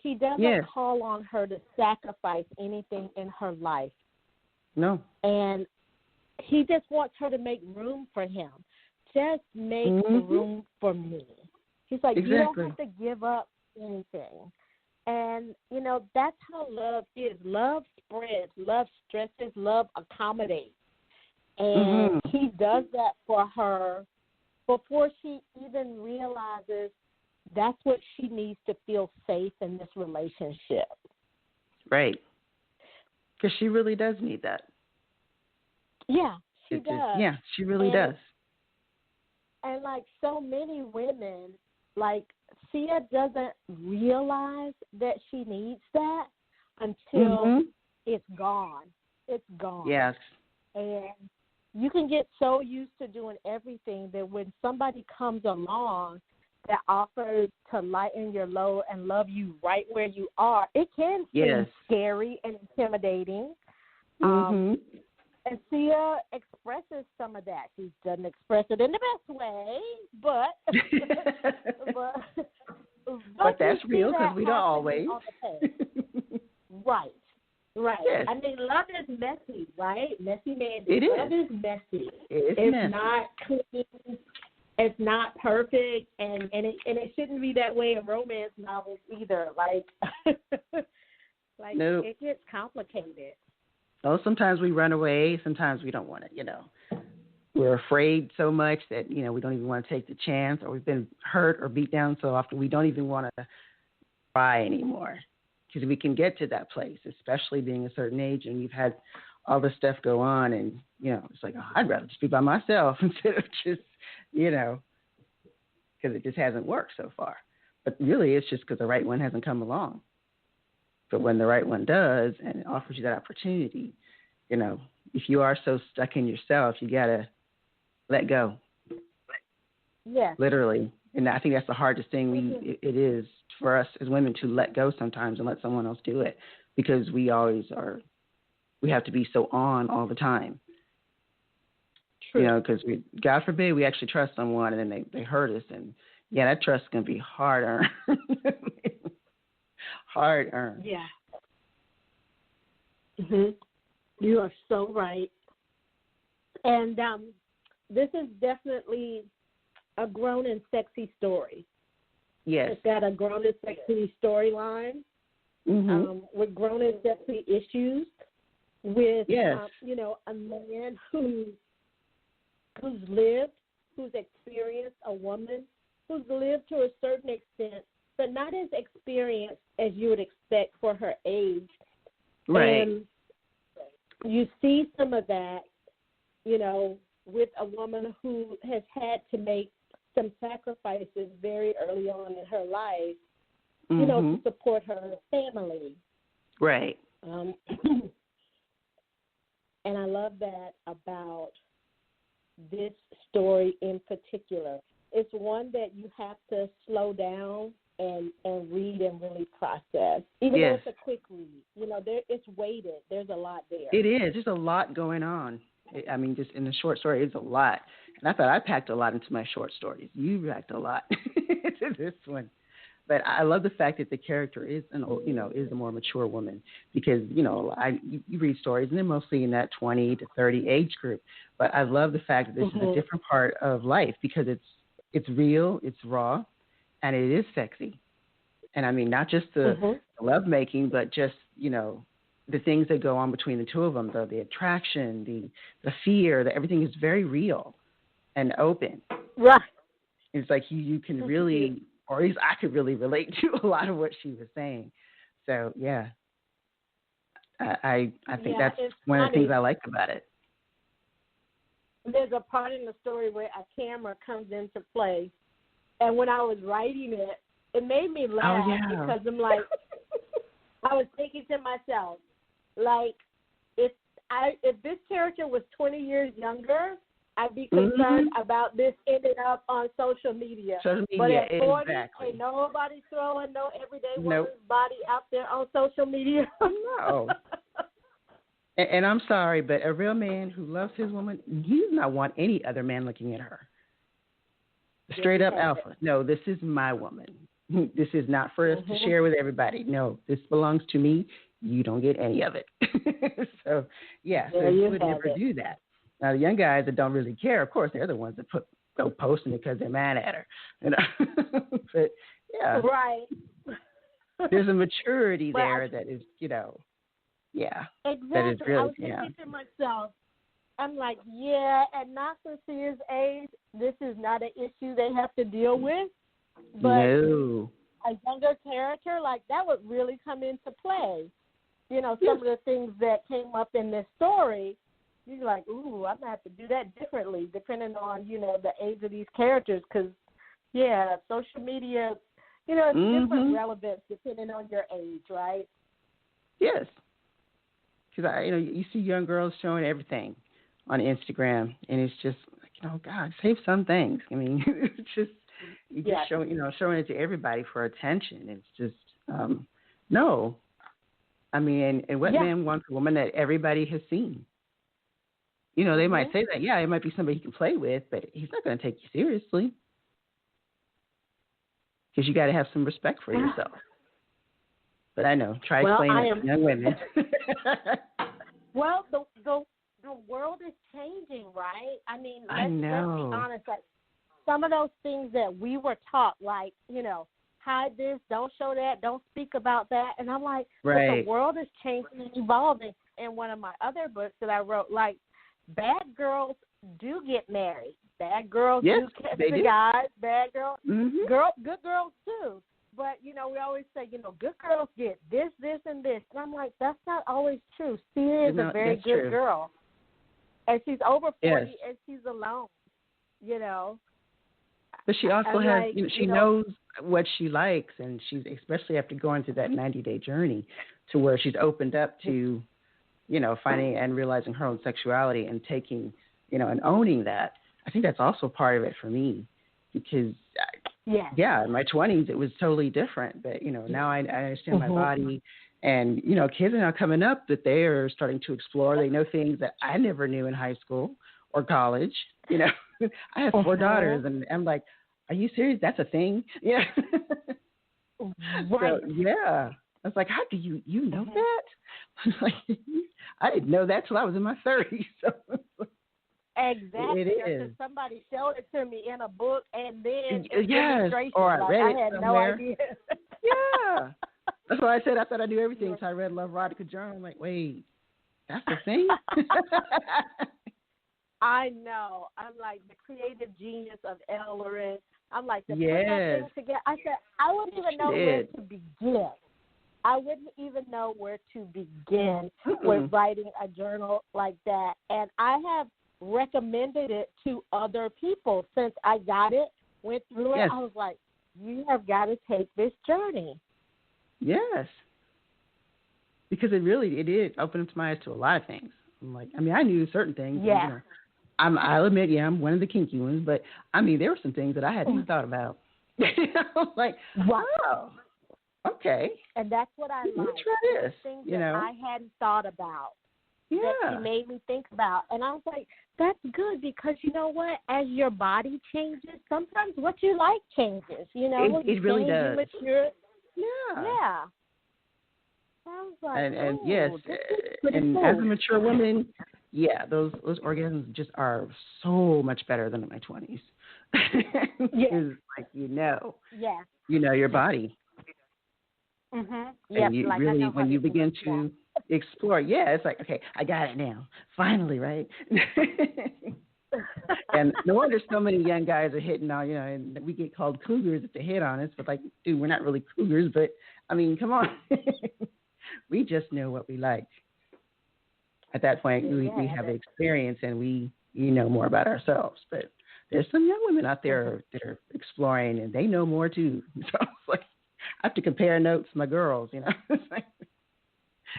he doesn't call on her to sacrifice anything in her life. No. And he just wants her to make room for him. Just make room for me. He's like, you don't have to give up anything. And, you know, that's how love is. Love spreads. Love stretches. Love accommodates. And he does that for her before she even realizes that's what she needs to feel safe in this relationship. Right. Because she really does need that. Yeah, she does. She really does. And like so many women, like Siah doesn't realize that she needs that until it's gone. It's gone. Yes. And you can get so used to doing everything that when somebody comes along that offers to lighten your load and love you right where you are, it can seem scary and intimidating. And Siah expresses some of that. She doesn't express it in the best way, but but that's real, because we don't always. Right. Yes. I mean, love is messy, right? Messy man. Love is messy. It's messy. Not clean. It's not perfect, and it shouldn't be that way in romance novels either. Like, nope. It gets complicated. Oh, sometimes we run away. Sometimes we don't want to, We're afraid so much that, we don't even want to take the chance, or we've been hurt or beat down so often we don't even want to try anymore. Because we can get to that place, especially being a certain age and you've had all this stuff go on, and, it's like, I'd rather just be by myself instead of just, because it just hasn't worked so far. But really, it's just because the right one hasn't come along. But when the right one does and offers you that opportunity, if you are so stuck in yourself, you got to let go. Yeah. Literally. And I think that's the hardest thing it is for us as women, to let go sometimes and let someone else do it, because we have to be so on all the time. True. Because God forbid we actually trust someone and then they hurt us, and that trust is going to be hard earned. Hard earned. Yeah. You are so right. And this is definitely a grown and sexy story. Yes. It's got a grown and sexy storyline with grown and sexy issues, with a man who's lived, who's experienced, a woman who's lived to a certain extent, but not as experienced as you would expect for her age. Right. And you see some of that, with a woman who has had to make some sacrifices very early on in her life, to support her family. Right. And I love that about this story in particular. It's one that you have to slow down and read and really process. Even though it's a quick read, it's weighted. There's a lot there. It is. There's a lot going on. I mean, just in the short story, it's a lot. And I thought I packed a lot into my short stories. You packed a lot into this one. But I love the fact that the character is is a more mature woman, because, you read stories and they're mostly in that 20 to 30 age group. But I love the fact that this is a different part of life, because it's real, it's raw, and it is sexy. And I mean, not just the love making, but just, the things that go on between the two of them, the attraction, the fear, that everything is very real and open. Right. It's like you can really, or at least I could really relate to a lot of what she was saying. So, yeah. I think that's one of the things I like about it. there's a part in the story where a camera comes into play, and when I was writing it, it made me laugh because I'm like, I was thinking to myself, like, if this character was 20 years younger, I'd be concerned about this ending up on social media. But at 40, ain't nobody throwing no everyday woman's body out there on social media. No. And I'm sorry, but a real man who loves his woman, he does not want any other man looking at her. Straight up alpha. No, this is my woman. This is not for us to share with everybody. No, this belongs to me. You don't get any of it. So he would never do that. Now, the young guys that don't really care, of course, they're the ones that go posting it because they're mad at her. You know? But, yeah. Right. There's a maturity there that is, Exactly. That is really, I was thinking to myself, I'm like, at Knox and Sia's age, this is not an issue they have to deal with. But a younger character, like, that would really come into play. You know, some of the things that came up in this story, you're like, ooh, I'm going to have to do that differently, depending on, you know, the age of these characters. Because, social media, you know, it's different relevance depending on your age, right? Yes. Because, you see young girls showing everything on Instagram, and it's just, like, God, save some things. I mean, it's just, you just showing it to everybody for attention. It's just, no. I mean, and what man wants a woman that everybody has seen? You know, they might say that, it might be somebody he can play with, but he's not going to take you seriously. Because you got to have some respect for yourself. But I know, try explaining it to young women. Well, the world is changing, right? I mean, let's be honest. Like, some of those things that we were taught, like, you know, hide this, don't show that, don't speak about that. And I'm like, but the world is changing and evolving. In one of my other books that I wrote, like, bad girls do get married. Bad girls do catch the guys. Bad girls, good girls too. But, you know, we always say, you know, good girls get this, this, and this. And I'm like, that's not always true. Siah is a very good girl. And she's over 40 and she's alone, you know. But she also has, she knows what she likes, and she's, especially after going through that 90-day journey to where she's opened up to, you know, finding and realizing her own sexuality and taking, you know, and owning that. I think that's also part of it for me because, in my 20s, it was totally different. But, you know, now I understand my body. And, you know, kids are now coming up that they are starting to explore. They know things that I never knew in high school or college. You know, I have 4 daughters, and I'm like, are you serious? That's a thing? Yeah. Right. So, I was like, how do you know that? Like, I didn't know that till I was in my 30s. So. Exactly. It is. Somebody showed it to me in a book, and then or I read it I had somewhere. no idea. That's why I said I thought I knew everything. So I read LoveRotica journal. I'm like, wait, that's the thing? I know. I'm like the creative genius of Loren. I'm like, to put that thing together. I said, I wouldn't even know where to begin. I wouldn't even know where to begin with writing a journal like that. And I have recommended it to other people since I got it, went through it. I was like, you have got to take this journey. Yes. Because it did open up my eyes to a lot of things. I'm like, I mean, I knew certain things. Yeah. And, you know, I'll admit, I'm one of the kinky ones, but I mean, there were some things that I hadn't even thought about. I was like, wow, okay. And that's what I like. Try this. Things you that know, I hadn't thought about. That she made me think about. And I was like, that's good because you know what? As your body changes, sometimes what you like changes. You know, it really does. You mature. Yeah. I was like, and yes, and cool. as a mature woman, those orgasms just are so much better than in my 20s. Because, like, you know your body. Mhm. And you like really, when you begin to explore, it's like, okay, I got it now. Finally, right? And no wonder so many young guys are hitting on, you know, and we get called cougars if they hit on us. But, like, dude, we're not really cougars. But, I mean, come on. We just know what we like. At that point, we have experience, and we more about ourselves. But there's some young women out there that are exploring, and they know more too. So it's like I have to compare notes with my girls,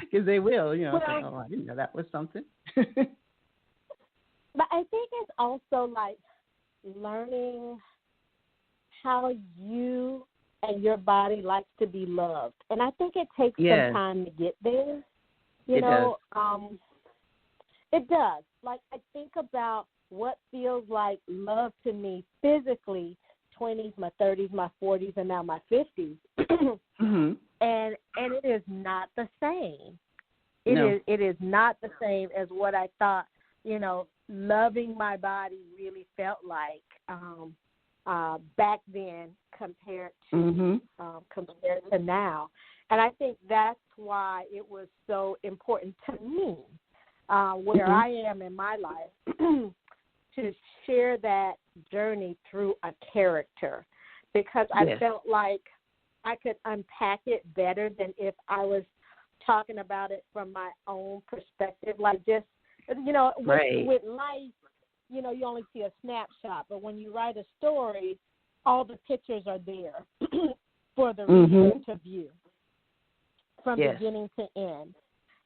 because they will, Well, say, oh, I didn't know that was something. but I think it's also like learning how you and your body likes to be loved. And I think it takes some time to get there. It does. Like, I think about what feels like love to me physically, 20s, my 30s, my 40s, and now my 50s. Mm-hmm. And it is not the same. No. It is not the same as what I thought, loving my body really felt like back then compared to now. And I think that's why it was so important to me where I am in my life to share that journey through a character, because I felt like I could unpack it better than if I was talking about it from my own perspective. Like, just, with life, you only see a snapshot, but when you write a story, all the pictures are there for the reader to view from beginning to end.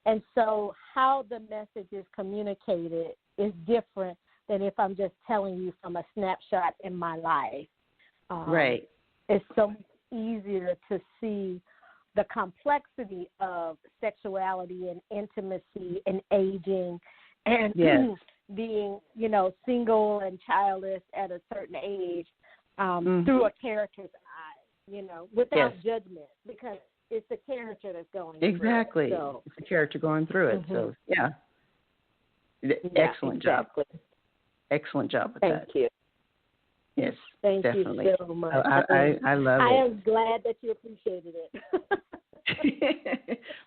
And so how the message is communicated is different than if I'm just telling you from a snapshot in my life. It's so much easier to see the complexity of sexuality and intimacy and aging and being, single and childless at a certain age through a character's eyes, without judgment, because it's the character that's going through it. So, it's the character going through it. So, excellent job. Excellent job with that. Thank you. Yes, Thank definitely. you so much. I love it. I am glad that you appreciated it.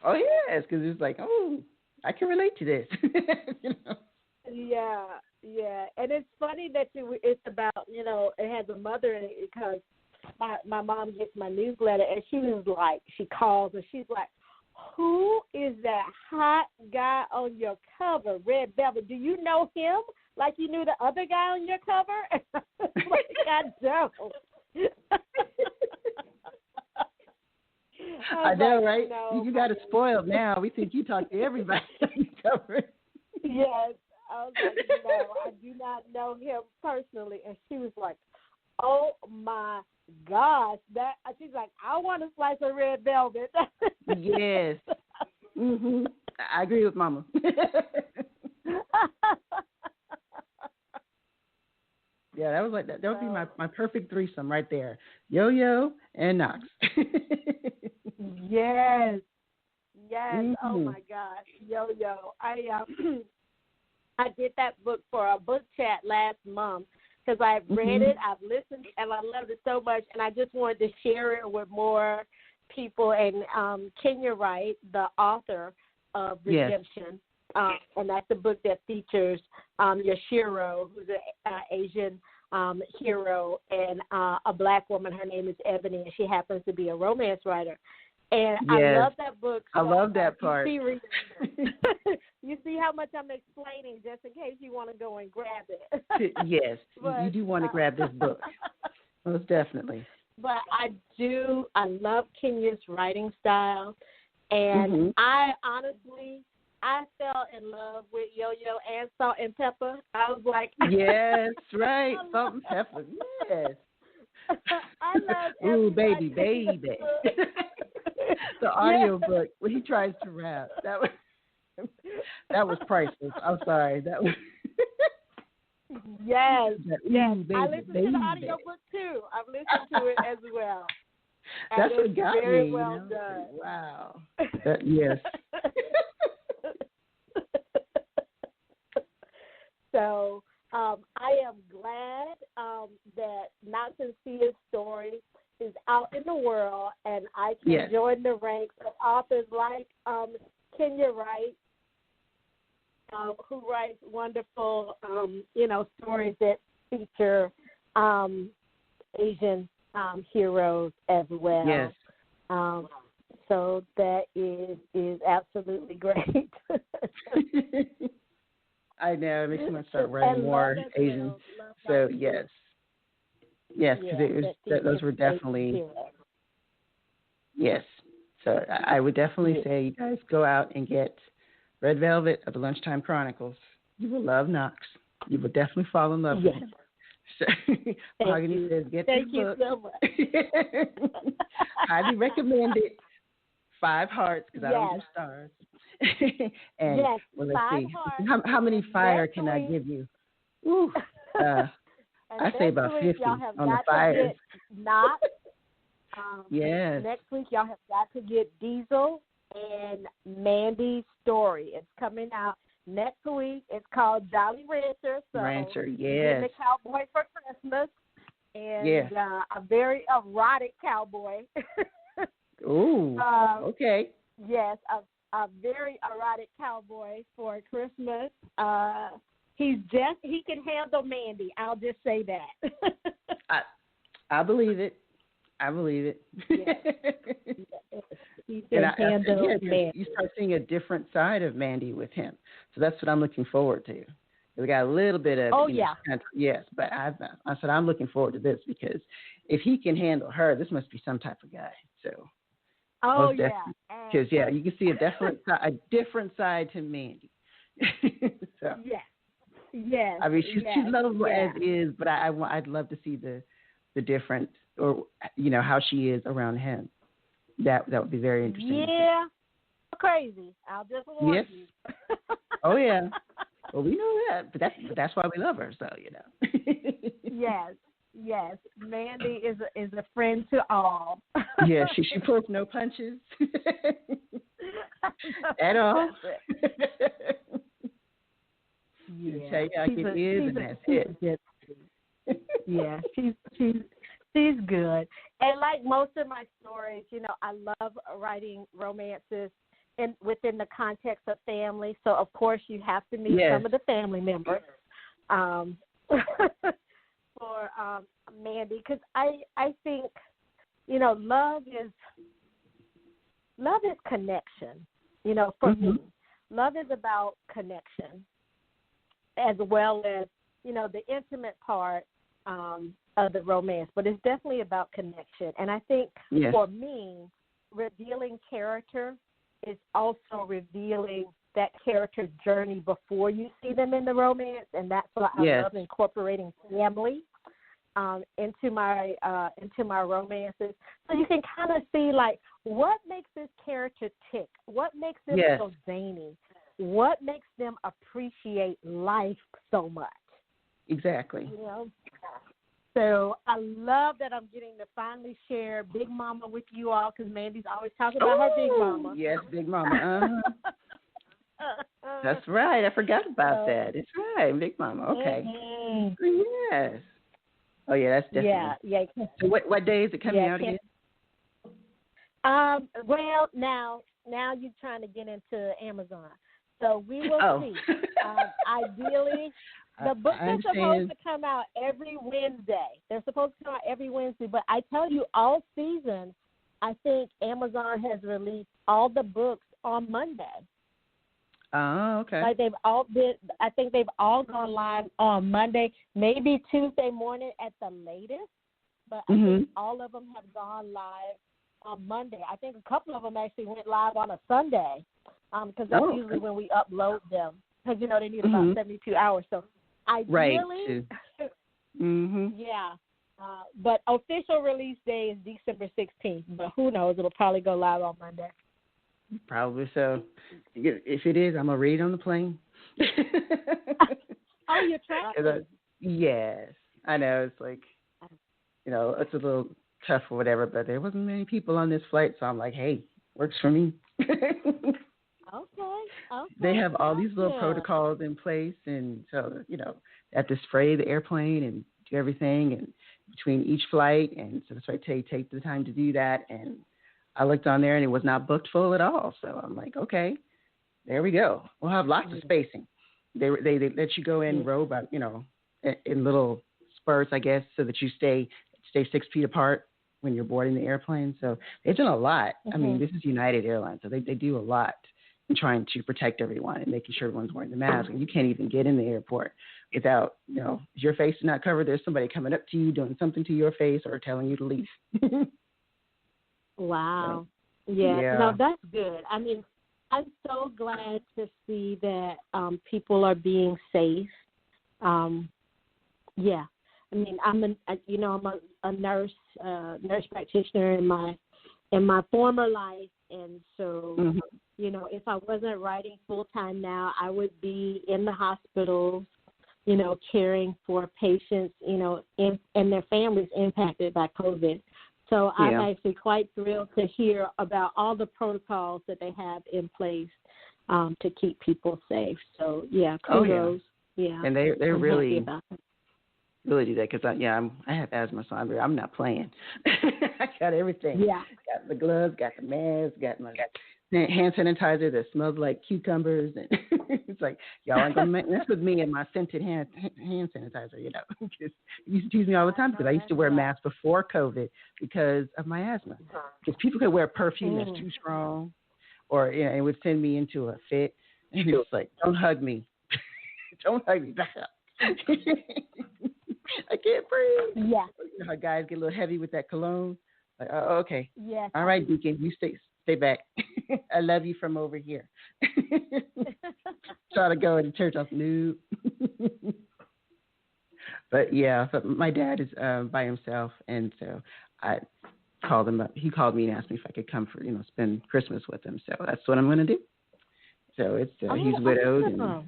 Oh, yes, because it's like, oh, I can relate to this. Yeah. And it's funny that it's about, it has a mother in it, because my mom gets my newsletter, and she calls, and she's like, who is that hot guy on your cover, Red Velvet? Do you know him? Like you knew the other guy on your cover? Like, I don't. I know, right? You got it spoiled now. We think you talk to everybody on your cover. Yes. I was like, no, I do not know him personally. And she was like, oh, my gosh. She's like, I want a slice of red velvet. Yes. I agree with Mama. Yeah, that was like that. That would be my perfect threesome right there. Yo-Yo and Knox. Yes. Oh my gosh, Yo-Yo. I did that book for a book chat last month because I've read it, I've listened, and I loved it so much, and I just wanted to share it with more people. And Kenya Wright, the author of Redemption, and that's the book that features Yoshiro, who's an Asian hero, and a black woman. Her name is Ebony, and she happens to be a romance writer. And I love that book. So I love that part. You see how much I'm explaining, just in case you want to go and grab it. Yes, but, you do want to grab this book. Most definitely. But I love Kenya's writing style. And I honestly, I fell in love with Yo-Yo and Salt and Pepper. I was like, yes, right, Salt and Pepper, yes. I love ooh, baby. The audio book when he tries to rap. That was priceless. I'm sorry. That was yes. Baby, I listened to the audio book too. I've listened to it as well. That's what got very me. Well done. Wow. Yes. So I am glad that Knox and Siah's story is out in the world, and I can join the ranks of authors like Kenya Wright, who writes wonderful, stories that feature Asian heroes as well. Yes. So that is absolutely great. I know. It makes me want to start writing more Asian. So, yes. Yes, because those were definitely, yes. So I would definitely say you guys go out and get Red Velvet of the Lunchtime Chronicles. You will love Knox. You will definitely fall in love with him. So, Mahogany says, get this book. Thank you so much. Highly recommend it. 5 hearts, because I don't do stars. And well, let's see. How many fire can I give you? Ooh, I say about 50 on the fires. Knox. Yes. Next week, y'all have got to get Diesel and Mandy's story. It's coming out next week. It's called Jolly Rancher. So Rancher, yes. Getting a cowboy for Christmas. And a very erotic cowboy. Ooh, okay. Yes, a very erotic cowboy for Christmas. He can handle Mandy. I'll just say that. I believe it. I believe it. Yes. He can handle Mandy. You start seeing a different side of Mandy with him. So that's what I'm looking forward to. We got a little bit of yes, but I said I'm looking forward to this because if he can handle her, this must be some type of guy. So because you can see a different side to Mandy. So yes. I mean she's lovable as is, but I'd love to see the different or how she is around him. That would be very interesting. Yeah, crazy. I'll just warn you. Oh yeah. Well, we know that, but that's why we love her. So Yes. Mandy is a friend to all. Yeah, she pulls no punches at all. Yeah, tell you how it is, and that's it. Yeah, she's good. And like most of my stories, I love writing romances within the context of family. So, of course, you have to meet some of the family members for Mandy. Because I think, love is connection. For me, love is about connection as well as, the intimate part of the romance. But it's definitely about connection. And I think for me, revealing character is also revealing that character's journey before you see them in the romance, and that's why I love incorporating family into my romances, so you can kind of see like what makes this character tick, what makes them so zany, what makes them appreciate life so much. Exactly. So I love that I'm getting to finally share Big Mama with you all because Mandy's always talking about her Big Mama. Yes, Big Mama. That's right. I forgot about that. It's right, Big Mama. Okay. Mm-hmm. Yes. Oh yeah, that's definitely. Yeah. So what day is it coming out again? Well, now you're trying to get into Amazon, so we will see. Ideally. The books are supposed to come out every Wednesday. They're supposed to come out every Wednesday. But I tell you, all season, I think Amazon has released all the books on Monday. Oh, okay. Like I think they've all gone live on Monday, maybe Tuesday morning at the latest. But I think all of them have gone live on Monday. I think a couple of them actually went live on a Sunday because that's usually when we upload them because, they need about 72 hours. So ideally, but official release day is December 16th. But who knows? It'll probably go live on Monday. Probably so. If it is, I'm going to read on the plane. Oh, you're traveling? Yes. I know. It's like, it's a little tough or whatever, but there wasn't many people on this flight, so I'm like, hey, works for me. Okay. They have all these little protocols in place, and so, have to spray the airplane and do everything and between each flight, and so that's why I take the time to do that. And I looked on there, and it was not booked full at all. So I'm like, okay, there we go. We'll have lots of spacing. They let you go in row by, in little spurts, I guess, so that you stay 6 feet apart when you're boarding the airplane. So they've done a lot. I mean, this is United Airlines, so they do a lot and trying to protect everyone and making sure everyone's wearing the mask. And you can't even get in the airport without, if your face is not covered, there's somebody coming up to you, doing something to your face or telling you to leave. Wow. So, yeah. No, that's good. I mean, I'm so glad to see that people are being safe. Yeah. I mean, I'm a nurse practitioner in my former life, and so if I wasn't writing full time now, I would be in the hospitals, caring for patients, and their families impacted by COVID. So I'm actually quite thrilled to hear about all the protocols that they have in place to keep people safe. So kudos. Yeah. And they really do that because I have asthma, so I'm not playing. I got everything. Yeah. Got the gloves, got the mask, got my hand sanitizer that smells like cucumbers, and it's like y'all ain't gonna mess with me and my scented hand sanitizer, Because you used to tease me all the time because I used to wear masks before COVID because of my asthma. Because people could wear perfume that's too strong, or it would send me into a fit, and it was like, don't hug me, don't hug me, back up. I can't breathe. Yeah. How guys get a little heavy with that cologne. Like, oh, okay. Yes. All right, Deacon, you stay back. I love you from over here. Try to go into church. I was noob. But my dad is by himself, and so I called him up. He called me and asked me if I could come for spend Christmas with him. So that's what I'm going to do. So it's he's widowed, and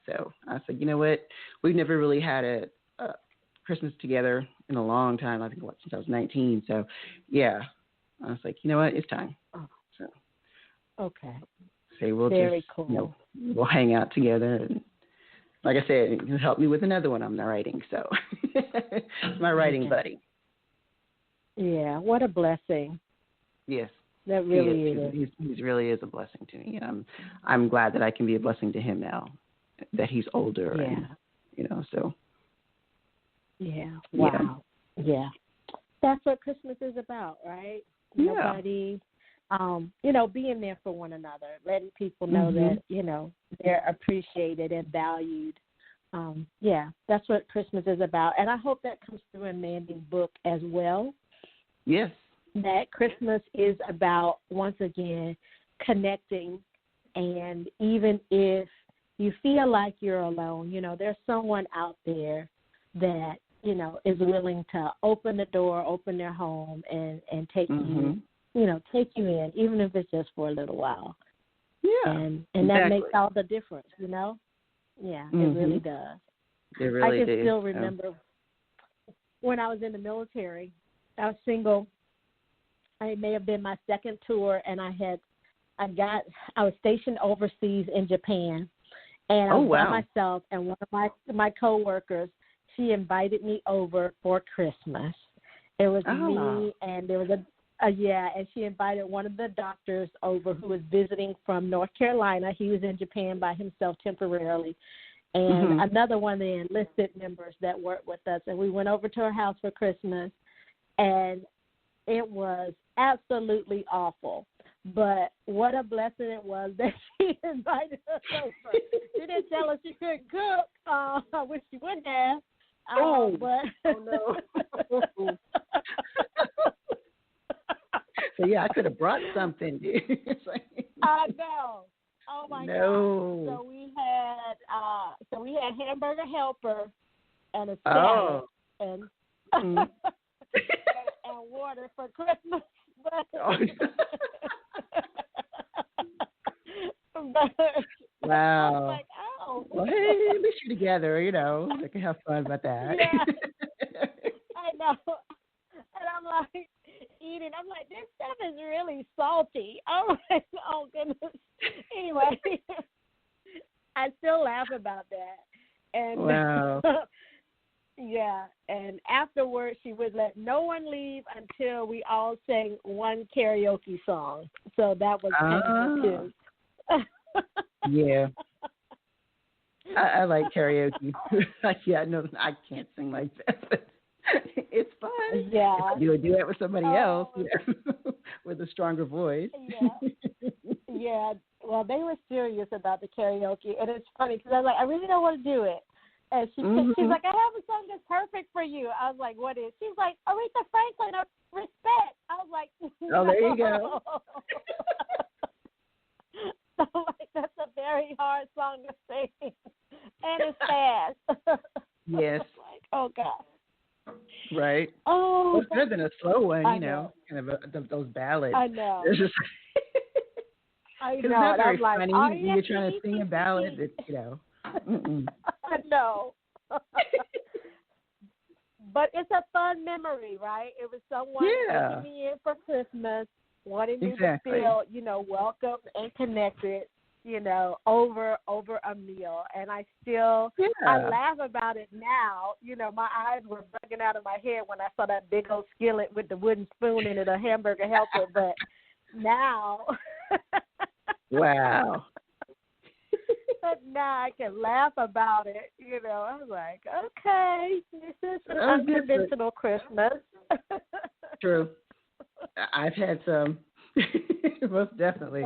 so I said, you know what? We've never really had a Christmas together in a long time. I think since I was 19. So I was like, you know what? It's time. So okay. So we'll Very just cool. We'll hang out together, and like I said, he'll help me with another one I'm writing. So it's my writing buddy. Yeah, what a blessing. Yes. That really is. He really is a blessing to me. I'm glad that I can be a blessing to him now that he's older. Yeah. And, so. Yeah. Wow. Yeah. That's what Christmas is about, right? Yeah. Nobody, being there for one another, letting people know that, they're appreciated and valued. That's what Christmas is about. And I hope that comes through in Mandy's book as well. Yes. That Christmas is about, once again, connecting. And even if you feel like you're alone, there's someone out there that, is willing to open the door, open their home, and take you, take you in, even if it's just for a little while. Yeah. And that makes all the difference, Yeah, it really does. It really I can does. still remember when I was in the military, I was single. It may have been my second tour, and I was stationed overseas in Japan, and I was by myself, and one of my coworkers, she invited me over for Christmas. It was me, and there was and she invited one of the doctors over who was visiting from North Carolina. He was in Japan by himself temporarily, and another one of the enlisted members that worked with us, and we went over to her house for Christmas, and it was absolutely awful. But what a blessing it was that she invited us over. She didn't tell us she couldn't cook. I wish she would have. No. So I could have brought something, dude. I know. Oh my God. So we had hamburger helper and a salad and water for Christmas. Wow. I was like, oh. Well, hey, at least you're together, They can have fun about that. Yeah. I know. And I'm like eating. I'm like, this stuff is really salty. Oh goodness. Anyway, I still laugh about that. And wow. And afterwards she would let no one leave until we all sang one karaoke song. So that was kind of too. Yeah. I like karaoke. No, I can't sing like that, but it's fun. Yeah. If you would do it with somebody else with a stronger voice. Yeah. Well, they were serious about the karaoke, and it's funny because I was like, I really don't want to do it. And she's like, I have a song that's perfect for you. I was like, what is? She's like, Aretha Franklin of Respect. I was like, no. Oh, there you go. So like, that's a very hard song to sing, and it's fast. Yes. Like, oh God. Right. Oh. Well, it's better than a slow one, I know. Kind of those ballads. I know. I know. It's not very I'm like, funny. You're trying to sing a ballad that, I know. But it's a fun memory, right? It was someone taking me in for Christmas, wanting me to feel, welcome and connected, over a meal. And I still, I laugh about it now. My eyes were bugging out of my head when I saw that big old skillet with the wooden spoon in it, a hamburger helper. But now. Wow. But now I can laugh about it. I was like, okay, this is an unconventional Christmas. True. I've had some, most definitely.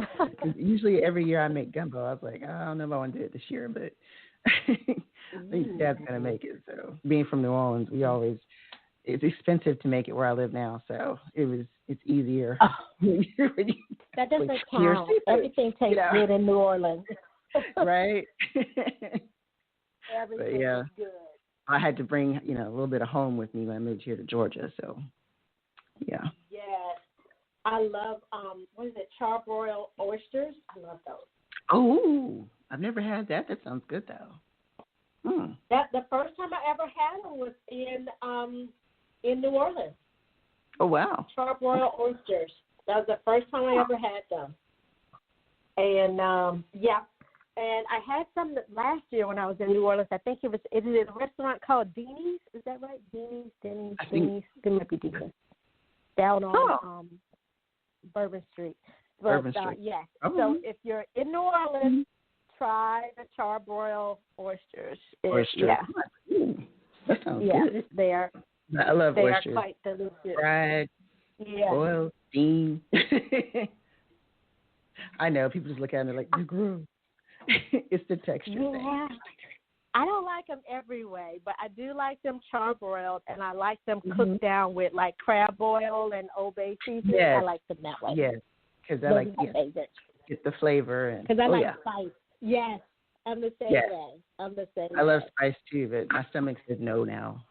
Usually every year I make gumbo. I was like, I don't know if I want to do it this year, but I think Dad's going to make it. So being from New Orleans, it's expensive to make it where I live now, so it's easier. That doesn't count. Everything tastes good in New Orleans. Right? Everything is good. I had to bring, a little bit of home with me when I moved here to Georgia, so yeah. Yes. I love, charbroiled oysters? I love those. Oh, I've never had that. That sounds good, though. That the first time I ever had them was in New Orleans. Oh, wow. Charbroiled oysters. That was the first time I ever had them. And, and I had some last year when I was in New Orleans. I think it was a restaurant called Denny's. Is that right? Denny's. It might be Denny's. Down on Bourbon Street. But, Bourbon Street. Yes. Oh. So if you're in New Orleans, try the charbroiled oysters. Yeah. That sounds good. I love oysters. They are quite delicious. Fried, boiled, steamed. I know. People just look at me like, they're gross. It's the texture thing. I don't like them every way, but I do like them charbroiled, and I like them cooked down with, like, crab oil and Old Bay seasoning. Yes. I like them that way. Yes, because I like get the flavor. Because I like spice. Yes, I'm the same way. I love spice, too, but my stomach says no now.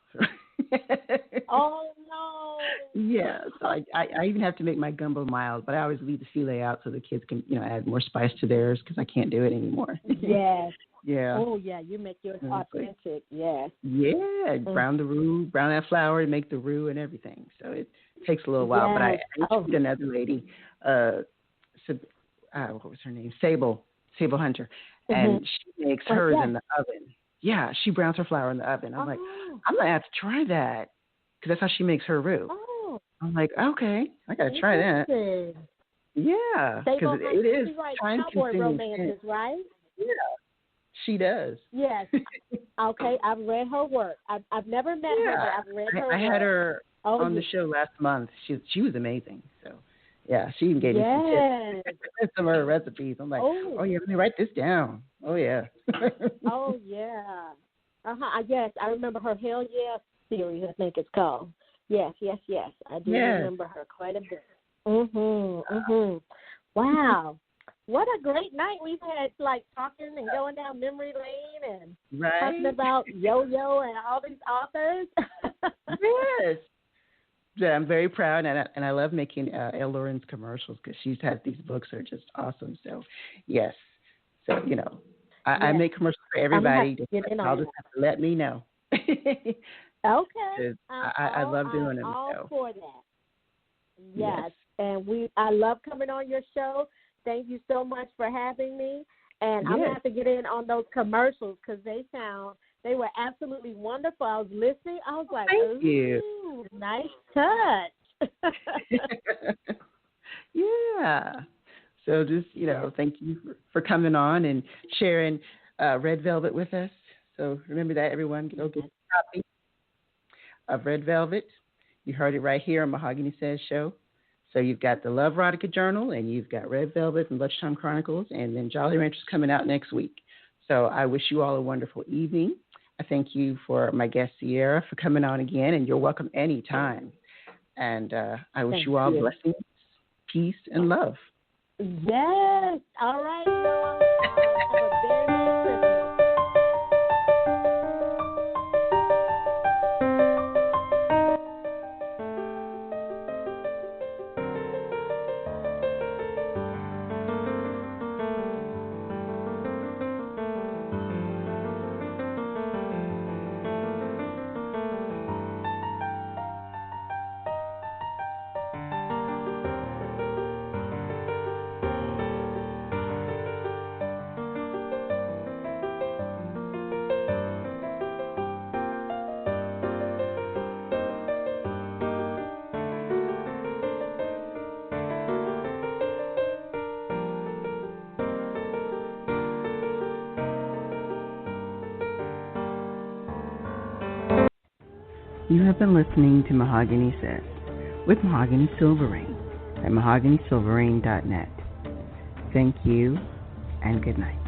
Oh, no. Yeah, so I even have to make my gumbo mild, but I always leave the filet out so the kids can, add more spice to theirs because I can't do it anymore. Yes. Yeah. Oh, yeah, you make yours authentic, yes. Yeah, brown that flour and make the roux and everything. So it takes a little while, but I interviewed another lady, what was her name? Sable Hunter, and she makes hers in the oven. Yeah, she browns her flour in the oven. I'm like, I'm going to have to try that because that's how she makes her roux. Oh. I'm like, okay, I got to try that. Yeah, because it is time-consuming. Romances, right? Yeah, she does. Yes. Okay, I've read her work. I've never met her, but I've read her work. I had her on the show last month. She was amazing. So, yeah, she even gave me some tips. Some of her recipes. I'm like, oh yeah, let me write this down. Oh, yeah. Oh, yeah. Yes, I remember her Hell Yeah series, I think it's called. Yes. I do remember her quite a bit. Wow. What a great night we've had, like, talking and going down memory lane and talking about Yo-Yo and all these authors. Yes. Yeah, I'm very proud, and I love making Elle Lauren's commercials because she's had these books that are just awesome. So, yes. So, I make commercials for everybody. I'll just have to let me know. Okay. I love doing them. All for that. Yes. And I love coming on your show. Thank you so much for having me. And I'm going to have to get in on those commercials because they were absolutely wonderful. I was listening. I was like, thank you. Nice touch. Yeah. So just, thank you for coming on and sharing Red Velvet with us. So remember that, everyone. Go get a copy of Red Velvet. You heard it right here on Mahogany Says Show. So you've got the LoveRotica Journal, and you've got Red Velvet and Lunchtime Chronicles, and then Jolly Ranchers coming out next week. So I wish you all a wonderful evening. I thank you for my guest, Siera, for coming on again, and you're welcome anytime. And I wish you all blessings, peace, and love. Yes. All right. Have a very Merry Christmas. You have been listening to Mahogany Says with Mahogany Silverine at mahoganysilverine.net. Thank you and good night.